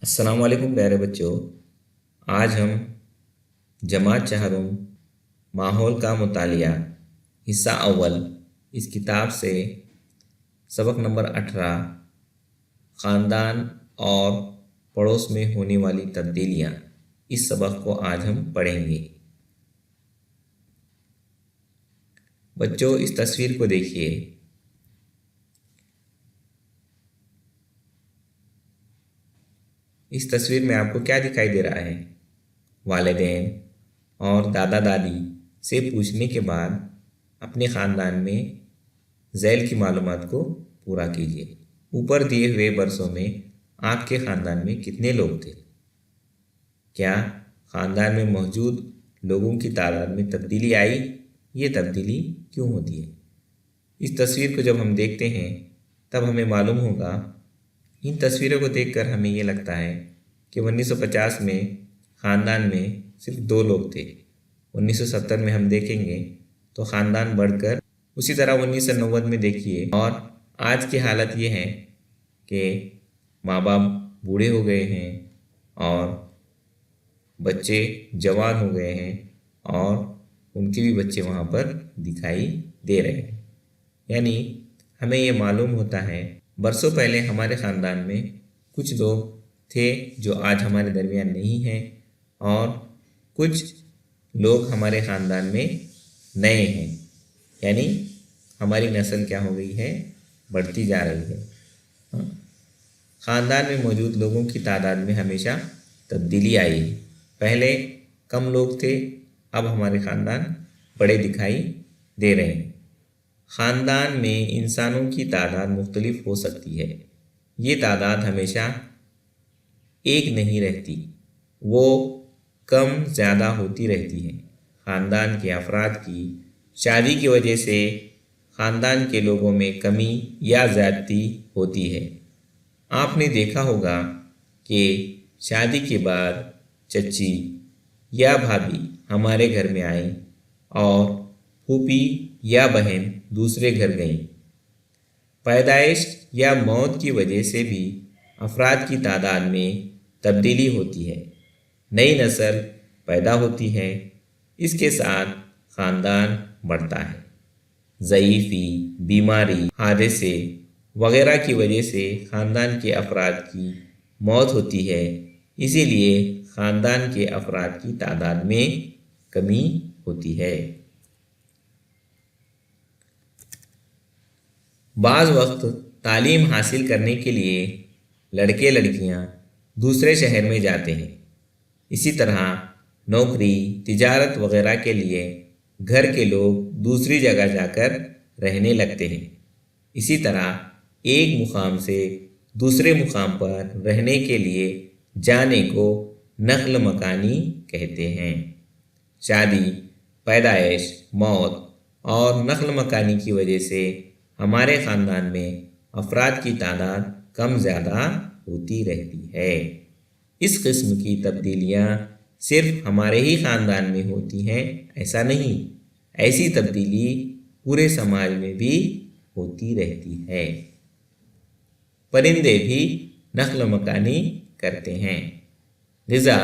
अस्सलाम वालेकुम प्यारे बच्चों। आज हम जमात चहरुम माहौल का मुतालिया हिस्सा अव्वल इस किताब से सबक नंबर 18 ख़ानदान और पड़ोस में होने वाली तब्दीलियाँ, इस सबक को आज हम पढ़ेंगे। बच्चों, इस तस्वीर को देखिए। इस तस्वीर में आपको क्या दिखाई दे रहा है? वालिदैन और दादा दादी से पूछने के बाद अपने ख़ानदान में झैल की मालूमात को पूरा कीजिए। ऊपर दिए हुए बरसों में आपके ख़ानदान में कितने लोग थे? क्या ख़ानदान में मौजूद लोगों की तादाद में तब्दीली आई? ये तब्दीली क्यों होती है? इस तस्वीर को जब हम देखते हैं तब हमें मालूम होगा, इन तस्वीरों को देखकर हमें ये लगता है कि 1950 में ख़ानदान में सिर्फ 2 लोग थे। 1970 में हम देखेंगे तो ख़ानदान बढ़कर, उसी तरह 1990 में देखिए, और आज की हालत ये है कि माँ बाप बूढ़े हो गए हैं और बच्चे जवान हो गए हैं और उनके भी बच्चे वहाँ पर दिखाई दे रहे हैं। यानी हमें ये मालूम होता है बरसों पहले हमारे ख़ानदान में कुछ लोग थे जो आज हमारे दरमियान नहीं हैं, और कुछ लोग हमारे ख़ानदान में नए हैं। यानी हमारी नस्ल क्या हो गई है? बढ़ती जा रही है। ख़ानदान में मौजूद लोगों की तादाद में हमेशा तब्दीली आई है। पहले कम लोग थे, अब हमारे ख़ानदान बड़े दिखाई दे रहे हैं। ख़ानदान में इंसानों की तादाद मुख्तलिफ हो सकती है। ये तादाद हमेशा एक नहीं रहती, वो कम ज़्यादा होती रहती है। ख़ानदान के अफराद की शादी की वजह से ख़ानदान के लोगों में कमी या ज़्यादती होती है। आपने देखा होगा कि शादी के बाद चची या भाभी हमारे घर में आई और फूफी या बहन दूसरे घर गई। पैदाइश या मौत की वजह से भी अफराद की तादाद में तब्दीली होती है। नई नस्ल पैदा होती है, इसके साथ ख़ानदान बढ़ता है। ज़ईफ़ी, बीमारी, हादसे वगैरह की वजह से ख़ानदान के अफराद की मौत होती है, इसीलिए ख़ानदान के अफराद की तादाद में कमी होती है। बाज़ वक्त तालीम हासिल करने के लिए लड़के लड़कियां दूसरे शहर में जाते हैं। इसी तरह नौकरी, तिजारत वगैरह के लिए घर के लोग दूसरी जगह जाकर रहने लगते हैं। इसी तरह एक मुकाम से दूसरे मुकाम पर रहने के लिए जाने को नक़्ल मकानी कहते हैं। शादी, पैदाइश, मौत और नक़्ल मकानी की वजह से हमारे ख़ानदान में अफराद की तादाद कम ज़्यादा होती रहती है। इस किस्म की तब्दीलियाँ सिर्फ हमारे ही ख़ानदान में होती हैं, ऐसा नहीं। ऐसी तब्दीली पूरे समाज में भी होती रहती है। परिंदे भी नक़्ल मकानी करते हैं। ग़िज़ा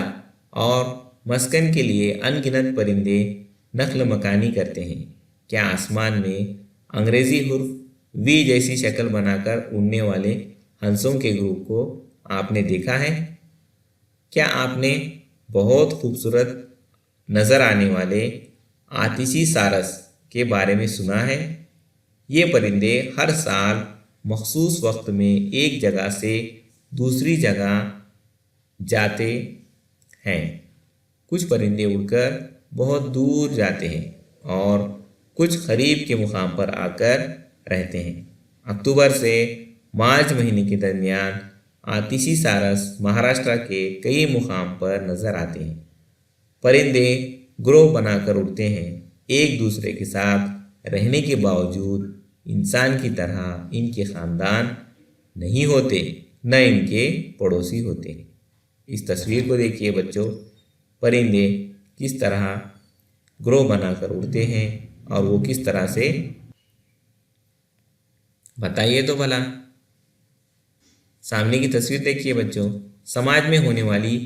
और मस्कन के लिए अनगिनत परिंदे नक़्ल मकानी करते हैं। क्या आसमान में अंग्रेज़ी हुर्फ वी जैसी शक्ल बनाकर उड़ने वाले हंसों के ग्रुप को आपने देखा है? क्या आपने बहुत खूबसूरत नज़र आने वाले आतिशी सारस के बारे में सुना है? ये परिंदे हर साल मखसूस वक्त में एक जगह से दूसरी जगह जाते हैं। कुछ परिंदे उड़कर बहुत दूर जाते हैं और कुछ करीब के मुकाम पर आकर रहते हैं। अक्टूबर से मार्च महीने के दरमियान आतिशी सारस महाराष्ट्र के कई मुकाम पर नज़र आते हैं। परिंदे ग्रोह बनाकर उड़ते हैं। एक दूसरे के साथ रहने के बावजूद इंसान की तरह इनके ख़ानदान नहीं होते, न इनके पड़ोसी होते। इस तस्वीर को देखिए बच्चों, परिंदे किस तरह ग्रोह बनाकर उड़ते हैं और वो किस तरह से, बताइए तो भला। सामने की तस्वीर देखिए बच्चों, समाज में होने वाली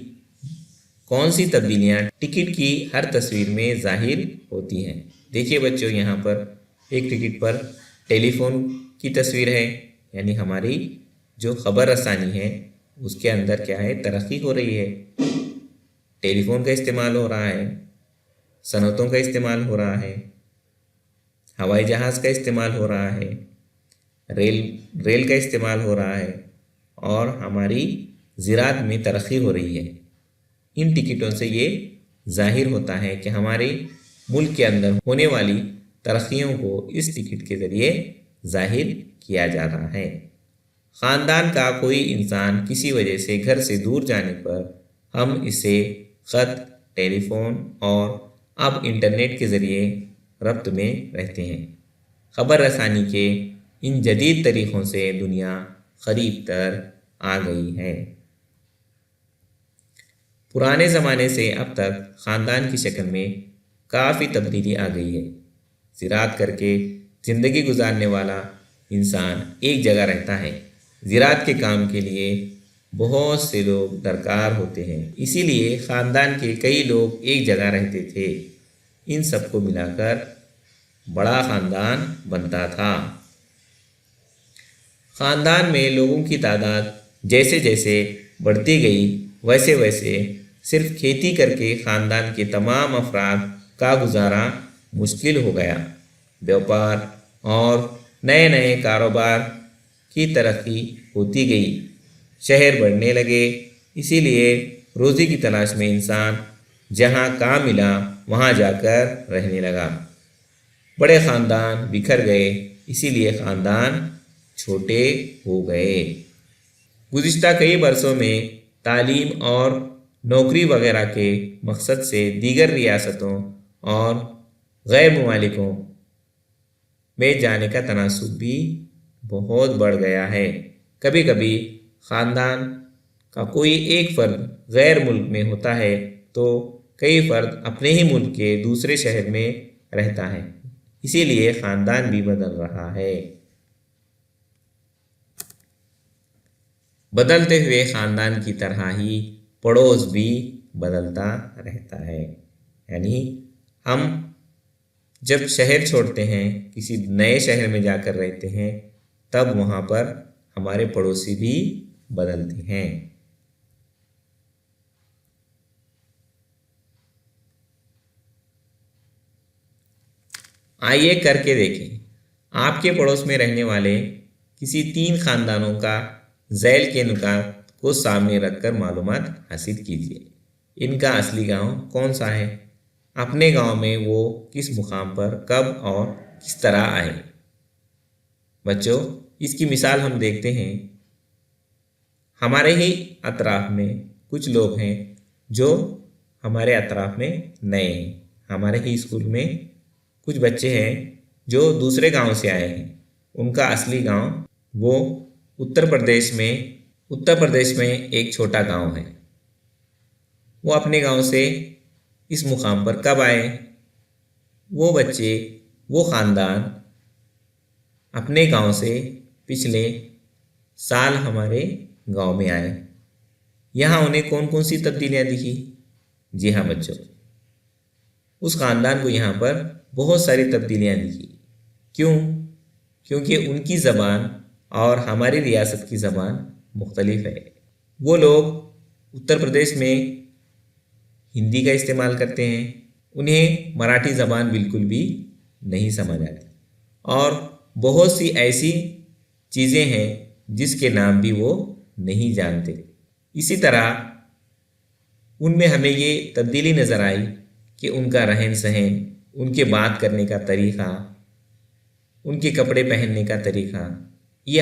कौन सी तब्दीलियाँ टिकट की हर तस्वीर में ज़ाहिर होती हैं। देखिए बच्चों, यहाँ पर एक टिकट पर टेलीफोन की तस्वीर है, यानी हमारी जो खबर रसानी है उसके अंदर क्या है, तरक्की हो रही है। टेलीफोन का इस्तेमाल हो रहा है, सनअतों का इस्तेमाल हो रहा है, हवाई जहाज़ का इस्तेमाल हो रहा है, रेल का इस्तेमाल हो रहा है और हमारी ज़राअत में तरक्की हो रही है। इन टिकटों से ये ज़ाहिर होता है कि हमारे मुल्क के अंदर होने वाली तरक्कियों को इस टिकट के ज़रिए ज़ाहिर किया जा रहा है। ख़ानदान का कोई इंसान किसी वजह से घर से दूर जाने पर हम इसे ख़त, टेलीफोन और अब इंटरनेट के ज़रिए रब्त में रहते हैं। ख़बर रसानी के इन जदीद तरीक़ों से दुनिया क़रीब तर आ गई है। पुराने ज़माने से अब तक ख़ानदान की शक्ल में काफ़ी तब्दीली आ गई है। ज़राअत करके ज़िंदगी गुजारने वाला इंसान एक जगह रहता है। ज़राअत के काम के लिए बहुत से लोग दरकार होते हैं, इसीलिए ख़ानदान के कई लोग एक जगह रहते थे। इन सबको मिलाकर बड़ा ख़ानदान बनता था। ख़ानदान में लोगों की तादाद जैसे जैसे बढ़ती गई वैसे वैसे सिर्फ खेती करके ख़ानदान के तमाम अफराद का गुजारा मुश्किल हो गया। व्यापार और नए नए कारोबार की तरक्की होती गई, शहर बढ़ने लगे, इसीलिए रोज़ी की तलाश में इंसान जहाँ काम मिला वहाँ जाकर रहने लगा। बड़े ख़ानदान बिखर गए, इसीलिए ख़ानदान छोटे हो गए। गुज़िश्ता कई बरसों में तालीम और नौकरी वगैरह के मकसद से दीगर रियासतों और गैर ममालिकों में जाने का तनासुब भी बहुत बढ़ गया है। कभी कभी ख़ानदान का कोई एक फ़र्द गैर मुल्क में होता है तो कई फ़र्द अपने ही मुल्क के दूसरे शहर में रहता है, इसीलिए ख़ानदान भी बदल रहा है। बदलते हुए ख़ानदान की तरह ही पड़ोस भी बदलता रहता है। यानी हम जब शहर छोड़ते हैं, किसी नए शहर में जाकर रहते हैं, तब वहाँ पर हमारे पड़ोसी भी बदलते हैं। आइए करके देखें। आपके पड़ोस में रहने वाले किसी 3 ख़ानदानों का झैल के नुकात को सामने रखकर मालूमात हासिल कीजिए। इनका असली गांव कौन सा है? अपने गांव में वो किस मुकाम पर कब और किस तरह आए? बच्चों, इसकी मिसाल हम देखते हैं। हमारे ही अतराफ़ में कुछ लोग हैं जो हमारे अतराफ़ में नए हैं। हमारे ही स्कूल में कुछ बच्चे हैं जो दूसरे गांव से आए हैं। उनका असली गांव वो उत्तर प्रदेश में एक छोटा गांव है। वो अपने गांव से इस मुकाम पर कब आए? वो बच्चे, वो ख़ानदान अपने गांव से पिछले साल हमारे गांव में आए। यहाँ उन्हें कौन कौन सी तब्दीलियाँ दिखी? जी हाँ बच्चों, उस ख़ानदान को यहाँ पर बहुत सारी तब्दीलियाँ दिखी। क्यों? क्योंकि उनकी ज़बान और हमारी रियासत की ज़बान मुख्तलिफ है। वो लोग उत्तर प्रदेश में हिंदी का इस्तेमाल करते हैं, उन्हें मराठी ज़बान बिल्कुल भी नहीं समझ आती और बहुत सी ऐसी चीज़ें हैं जिसके नाम भी वो नहीं जानते। इसी तरह उनमें हमें ये तब्दीली नज़र आई कि उनका रहन सहन, उनके बात करने का तरीक़ा, उनके कपड़े पहनने का तरीक़ा, ये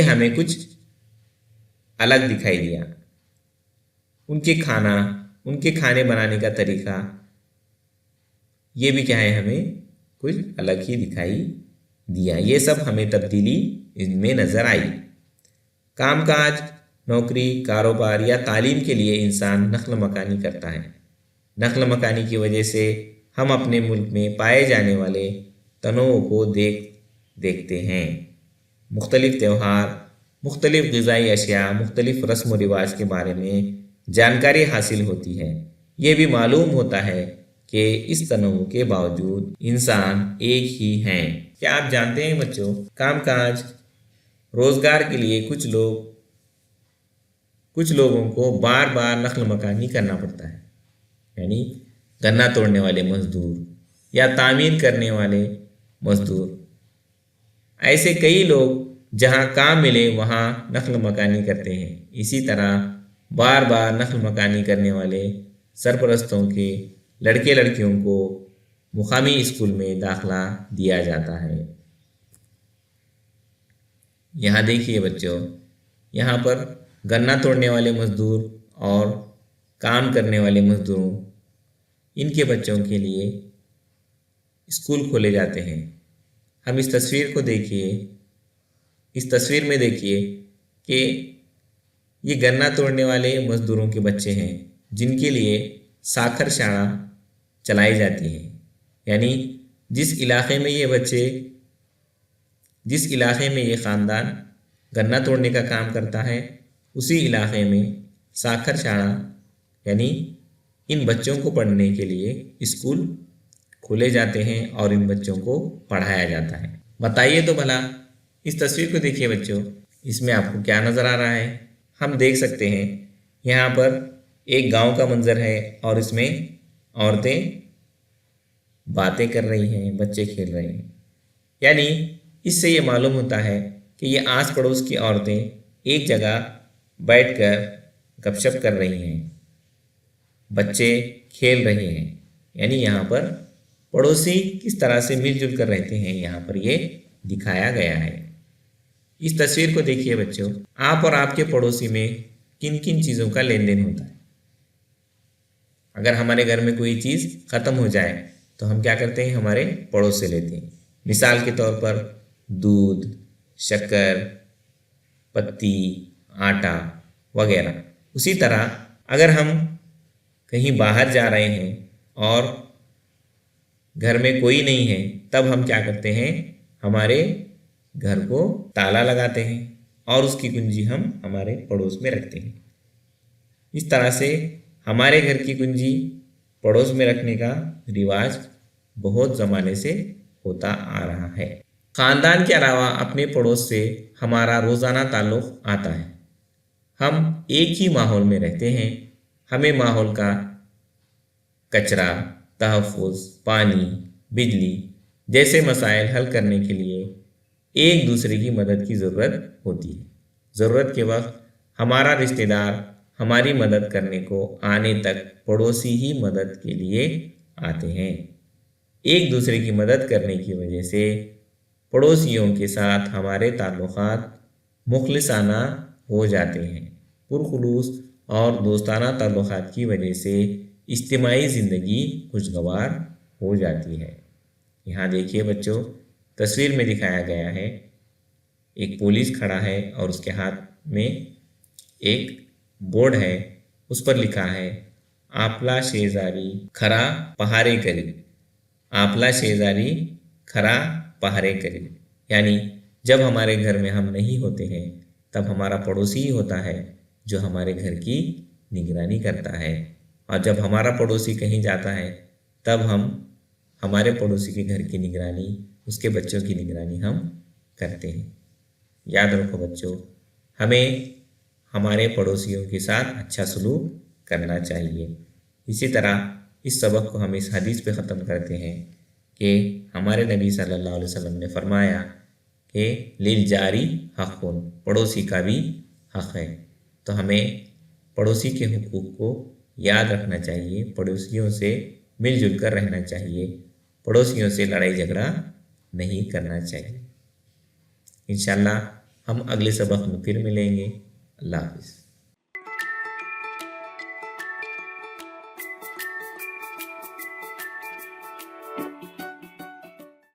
हमें कुछ अलग दिखाई दिया। उनके खाने बनाने का तरीक़ा, ये भी क्या है, हमें कुछ अलग ही दिखाई दिया। ये सब हमें तब्दीली इनमें नज़र आई। कामकाज, नौकरी, कारोबार या तालीम के लिए इंसान नक़ल मकानी करता है। नक़ल मकानी की वजह से हम अपने मुल्क में पाए जाने वाले तनों को देखते हैं। मुख्तलिफ़ त्यौहार مختلف غذائی اشیاء، مختلف رسم و رواج کے بارے میں جانکاری حاصل ہوتی ہے۔ یہ بھی معلوم ہوتا ہے کہ اس تنوع کے باوجود انسان ایک ہی ہیں۔ کیا آپ جانتے ہیں بچوں، کام کاج، روزگار کے لیے کچھ لوگوں کو بار بار نقل مکانی کرنا پڑتا ہے، یعنی گنا توڑنے والے مزدور یا تعمیر کرنے والے مزدور، ایسے کئی لوگ جہاں کام ملے وہاں نقل مکانی کرتے ہیں۔ اسی طرح بار بار نقل مکانی کرنے والے سرپرستوں کے لڑکے لڑکیوں کو مقامی اسکول میں داخلہ دیا جاتا ہے۔ یہاں دیکھیے بچوں، یہاں پر گنا توڑنے والے مزدور اور کام کرنے والے مزدوروں، ان کے بچوں کے لیے اسکول کھولے جاتے ہیں۔ ہم اس تصویر کو دیکھیے، اس تصویر میں دیکھیے کہ یہ گنا توڑنے والے مزدوروں کے بچے ہیں جن کے لیے ساکھر شاڑا چلائی جاتی ہے، یعنی جس علاقے میں یہ خاندان گنا توڑنے کا کام کرتا ہے، اسی علاقے میں ساکھر شاڑا یعنی ان بچوں کو پڑھنے کے لیے اسکول کھولے جاتے ہیں اور ان بچوں کو پڑھایا جاتا ہے۔ بتائیے تو بھلا، اس تصویر کو دیکھیے بچوں، اس میں آپ کو کیا نظر آ رہا ہے؟ ہم دیکھ سکتے ہیں یہاں پر ایک گاؤں کا منظر ہے اور اس میں عورتیں باتیں کر رہی ہیں، بچے کھیل رہے ہیں، یعنی اس سے یہ معلوم ہوتا ہے کہ یہ آس پڑوس کی عورتیں ایک جگہ بیٹھ کر گپ شپ کر رہی ہیں، بچے کھیل رہے ہیں، یعنی یہاں پر پڑوسی کس طرح سے مل جل کر رہتے ہیں یہاں پر یہ دکھایا گیا ہے۔ اس تصویر کو دیکھیے بچوں، آپ اور آپ کے پڑوسی میں کن کن چیزوں کا لین دین ہوتا ہے؟ اگر ہمارے گھر میں کوئی چیز ختم ہو جائے تو ہم کیا کرتے ہیں؟ ہمارے پڑوس سے لیتے ہیں۔ مثال کے طور پر دودھ، شکر، پتی، آٹا وغیرہ۔ اسی طرح اگر ہم کہیں باہر جا رہے ہیں اور گھر میں کوئی نہیں ہے تب ہم کیا کرتے ہیں؟ ہمارے گھر کو تالا لگاتے ہیں اور اس کی کنجی ہم ہمارے پڑوس میں رکھتے ہیں۔ اس طرح سے ہمارے گھر کی کنجی پڑوس میں رکھنے کا رواج بہت زمانے سے ہوتا آ رہا ہے۔ خاندان کے علاوہ اپنے پڑوس سے ہمارا روزانہ تعلق آتا ہے۔ ہم ایک ہی ماحول میں رہتے ہیں، ہمیں ماحول کا کچرا، تحفظ، پانی، بجلی جیسے مسائل حل کرنے کے لیے ایک دوسرے کی مدد کی ضرورت ہوتی ہے۔ ضرورت کے وقت ہمارا رشتہ دار ہماری مدد کرنے کو آنے تک پڑوسی ہی مدد کے لیے آتے ہیں۔ ایک دوسرے کی مدد کرنے کی وجہ سے پڑوسیوں کے ساتھ ہمارے تعلقات مخلصانہ ہو جاتے ہیں۔ پرخلوص اور دوستانہ تعلقات کی وجہ سے اجتماعی زندگی خوشگوار ہو جاتی ہے۔ یہاں دیکھیے بچوں، تصویر میں دکھایا گیا ہے ایک پولیس کھڑا ہے اور اس کے ہاتھ میں ایک بورڈ ہے، اس پر لکھا ہے آپلا شیزاری کھرا پہارے کری، آپلا شیزاری کھرا پہارے کری، یعنی جب ہمارے گھر میں ہم نہیں ہوتے ہیں تب ہمارا پڑوسی ہی ہوتا ہے جو ہمارے گھر کی نگرانی کرتا ہے، اور جب ہمارا پڑوسی کہیں جاتا ہے تب ہم ہمارے پڑوسی کے گھر کی نگرانی، اس کے بچوں کی نگرانی ہم کرتے ہیں۔ یاد رکھو بچوں، ہمیں ہمارے پڑوسیوں کے ساتھ اچھا سلوک کرنا چاہیے۔ اسی طرح اس سبق کو ہم اس حدیث پہ ختم کرتے ہیں کہ ہمارے نبی صلی اللہ علیہ وسلم نے فرمایا کہ للجاری حق، پڑوسی کا بھی حق ہے۔ تو ہمیں پڑوسی کے حقوق کو یاد رکھنا چاہیے، پڑوسیوں سے مل جل کر رہنا چاہیے، پڑوسیوں سے لڑائی جھگڑا نہیں کرنا چاہیے۔ انشاءاللہ ہم اگلے سبق میں پھر ملیں گے۔ اللہ حافظ۔